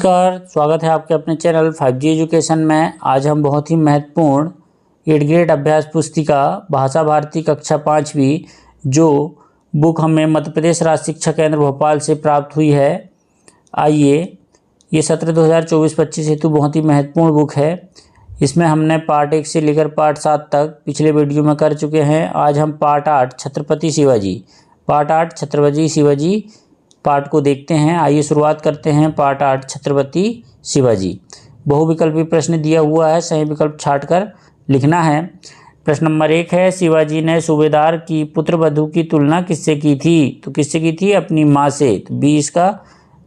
नमस्कार, स्वागत है आपके अपने चैनल 5G एजुकेशन में। आज हम बहुत ही महत्वपूर्ण 8th ग्रेड अभ्यास पुस्तिका भाषा भारती कक्षा 5वीं जो बुक हमें मध्य प्रदेश राज्य शिक्षा केंद्र भोपाल से प्राप्त हुई है। आइए, ये सत्र 2024-25 हेतु बहुत ही महत्वपूर्ण बुक है। इसमें हमने पार्ट 1 से लेकर पार्ट 7 तक पिछले वीडियो में कर चुके हैं। आज हम पार्ट 8 छत्रपति शिवाजी पार्ट को देखते हैं। आइए शुरुआत करते हैं। पार्ट 8 छत्रपति शिवाजी। बहुविकल्पी प्रश्न दिया हुआ है, सही विकल्प छांटकर लिखना है। प्रश्न नंबर 1 है, शिवाजी ने सूबेदार की पुत्रवधू की तुलना किससे की थी? तो किससे की थी? अपनी माँ से। तो बी इसका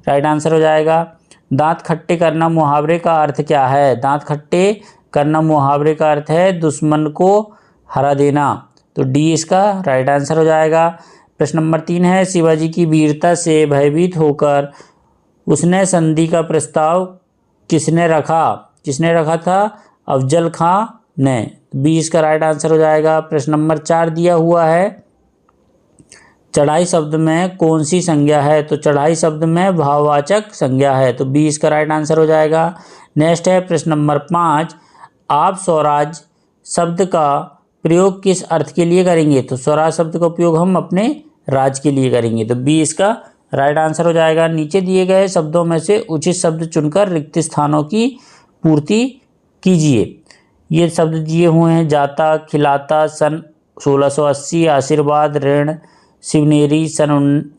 राइट आंसर हो जाएगा। दांत खट्टे करना मुहावरे का अर्थ क्या है? दांत खट्टे करना मुहावरे का अर्थ है दुश्मन को हरा देना। तो डी इसका राइट आंसर हो जाएगा। प्रश्न नंबर 3 है, शिवाजी की वीरता से भयभीत होकर उसने संधि का प्रस्ताव किसने रखा था? अफजल खां ने। बी इसका राइट आंसर हो जाएगा। प्रश्न नंबर 4 दिया हुआ है, चढ़ाई शब्द में कौन सी संज्ञा है? तो चढ़ाई शब्द में भाववाचक संज्ञा है। तो बी इसका राइट आंसर हो जाएगा। नेक्स्ट है प्रश्न नंबर 5, आप स्वराज शब्द का प्रयोग किस अर्थ के लिए करेंगे? तो स्वराज शब्द का उपयोग हम अपने राज के लिए करेंगे। तो बी इसका राइट आंसर हो जाएगा। नीचे दिए गए शब्दों में से उचित शब्द चुनकर रिक्त स्थानों की पूर्ति कीजिए। ये शब्द दिए हुए हैं, जाता, खिलाता, सन 1680, आशीर्वाद, ऋण, शिवनेरी, सन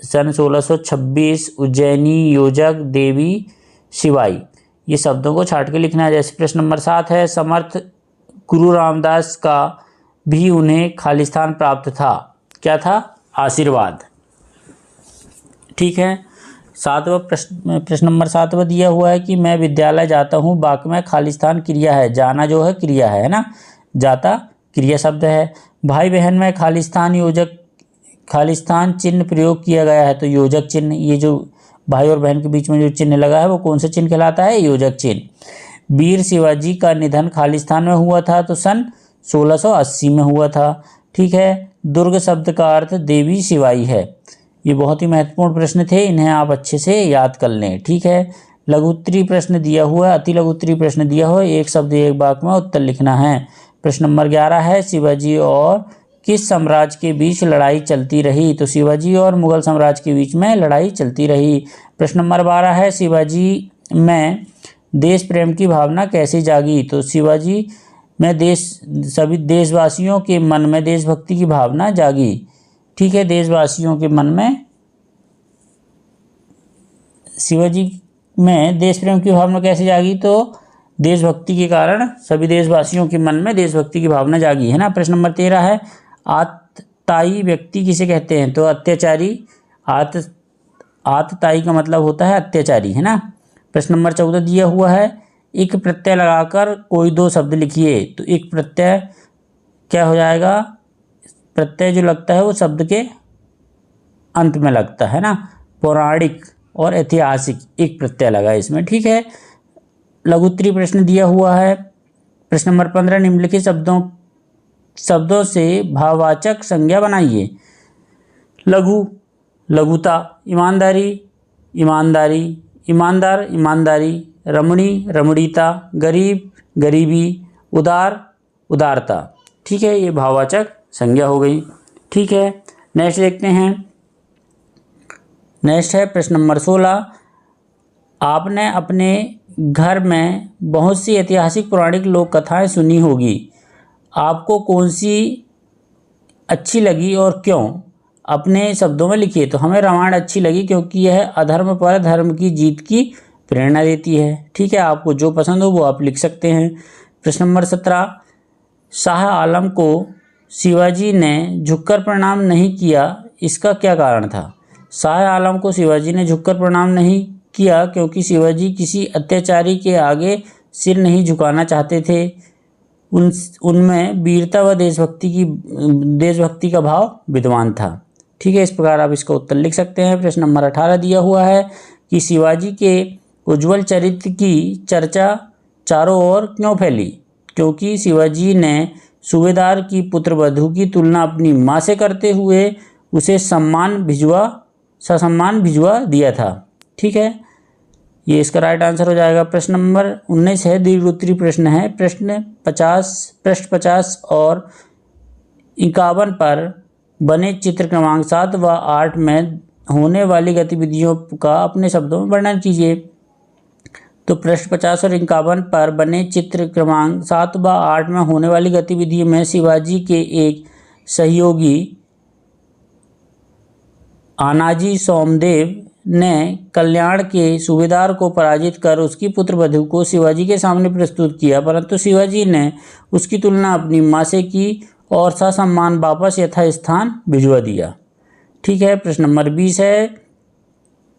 1626, उज्जैनी, योजक, देवी, शिवाई। ये शब्दों को छाट के लिखना है। जैसे प्रश्न नंबर 7 है, समर्थ गुरु रामदास का भी उन्हें खालिस्तान प्राप्त था। क्या था? आशीर्वाद। ठीक है। प्रश्न नंबर 7 दिया हुआ है कि मैं विद्यालय जाता हूँ, वाक्य में खालिस्तान क्रिया है, जाना जो है क्रिया है ना, जाता क्रिया शब्द है। भाई बहन में खालिस्तान चिन्ह प्रयोग किया गया है। तो योजक चिन्ह, ये जो भाई और बहन के बीच में जो चिन्ह लगा है वो कौन सा चिन्ह कहलाता है? योजक चिन्ह। वीर शिवाजी का निधन खालिस्तान में हुआ था, तो सन 1680 में हुआ था। ठीक है। दुर्ग शब्द का अर्थ देवी शिवाई है। ये बहुत ही महत्वपूर्ण प्रश्न थे, इन्हें आप अच्छे से याद कर लें। ठीक है। लघुत्तरी प्रश्न दिया हुआ है, अति लघुत्तरी प्रश्न दिया हुआ है, एक शब्द एक वाक्य में उत्तर लिखना है। प्रश्न नंबर 11 है, शिवाजी और किस साम्राज्य के बीच लड़ाई चलती रही? तो शिवाजी और मुगल साम्राज्य के बीच में लड़ाई चलती रही। प्रश्न नंबर 12 है, शिवाजी में देश प्रेम की भावना कैसे जागी? तो शिवाजी में सभी देशवासियों के मन में देशभक्ति की भावना जागी। ठीक है। देशवासियों के मन में शिवाजी में देश प्रेम की भावना कैसे जागी? तो देशभक्ति के कारण सभी देशवासियों के मन में देशभक्ति की भावना जागी, है ना। प्रश्न नंबर 13 है, आतताई व्यक्ति किसे कहते हैं? तो अत्याचारी। आतताई का मतलब होता है अत्याचारी, है ना। प्रश्न नंबर 14 दिया हुआ है, एक प्रत्यय लगाकर कोई दो शब्द लिखिए। तो एक प्रत्यय क्या हो जाएगा? प्रत्यय जो लगता है वो शब्द के अंत में लगता है ना। पौराणिक और ऐतिहासिक एक प्रत्यय लगा इसमें। ठीक है। लघुत्तरी प्रश्न दिया हुआ है। प्रश्न नंबर 15, निम्नलिखित शब्दों से भाववाचक संज्ञा बनाइए। लघु, लघुता, ईमानदारी, ईमानदारी, ईमानदार, ईमानदारी, रमणी, रमणीता, गरीब, गरीबी, उदार, उदारता। ठीक है। ये भाववाचक संज्ञा हो गई। ठीक है। नेक्स्ट देखते हैं। नेक्स्ट है प्रश्न नंबर 16, आपने अपने घर में बहुत सी ऐतिहासिक पौराणिक लोक कथाएं सुनी होगी, आपको कौन सी अच्छी लगी और क्यों? अपने शब्दों में लिखिए। तो हमें रामायण अच्छी लगी क्योंकि यह अधर्म पर धर्म की जीत की प्रेरणा देती है। ठीक है। आपको जो पसंद हो वो आप लिख सकते हैं। प्रश्न नंबर 17, शाह आलम को शिवाजी ने झुककर प्रणाम नहीं किया, इसका क्या कारण था? शाह आलम को शिवाजी ने झुककर प्रणाम नहीं किया क्योंकि शिवाजी किसी अत्याचारी के आगे सिर नहीं झुकाना चाहते थे। उनमें वीरता व देशभक्ति का भाव विद्वान था। ठीक है। इस प्रकार आप इसका उत्तर लिख सकते हैं। प्रश्न नंबर 18 दिया हुआ है कि शिवाजी के उज्ज्वल चरित्र की चर्चा चारों ओर क्यों फैली? क्योंकि शिवाजी ने सूबेदार की पुत्रवधू की तुलना अपनी माँ से करते हुए उसे ससम्मान भिजवा दिया था। ठीक है। ये इसका राइट आंसर हो जाएगा। प्रश्न नंबर 19 है, दीर्घोत्तरीय प्रश्न है। पृष्ठ 50 और 51 पर बने चित्र क्रमांक 7 व 8 में होने वाली गतिविधियों का अपने शब्दों में वर्णन कीजिए। तो पृष्ठ 50 और 51 पर बने चित्र क्रमांक 7 व 8 में होने वाली गतिविधियों में शिवाजी के एक सहयोगी आनाजी सोमदेव ने कल्याण के सूबेदार को पराजित कर उसकी पुत्रवधू को शिवाजी के सामने प्रस्तुत किया, परंतु शिवाजी ने उसकी तुलना अपनी मां से की और ससम्मान वापस यथास्थान भिजवा दिया। ठीक है। प्रश्न नंबर 20 है,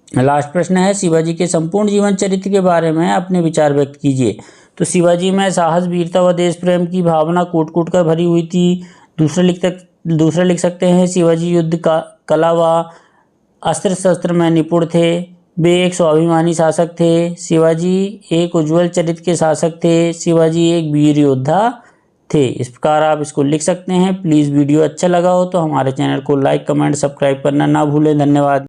लास्ट प्रश्न है, शिवाजी के संपूर्ण जीवन चरित्र के बारे में अपने विचार व्यक्त कीजिए। तो शिवाजी में साहस, वीरता व देश प्रेम की भावना कूट कूट कर भरी हुई थी। दूसरा लिख सकते हैं, शिवाजी युद्ध का कला व अस्त्र शस्त्र में निपुण थे। वे एक स्वाभिमानी शासक थे। शिवाजी एक उज्जवल चरित्र के शासक थे। शिवाजी एक वीर योद्धा थे। इस प्रकार आप इसको लिख सकते हैं। प्लीज़ वीडियो अच्छा लगा हो तो हमारे चैनल को लाइक, कमेंट, सब्सक्राइब करना ना भूलें। धन्यवाद।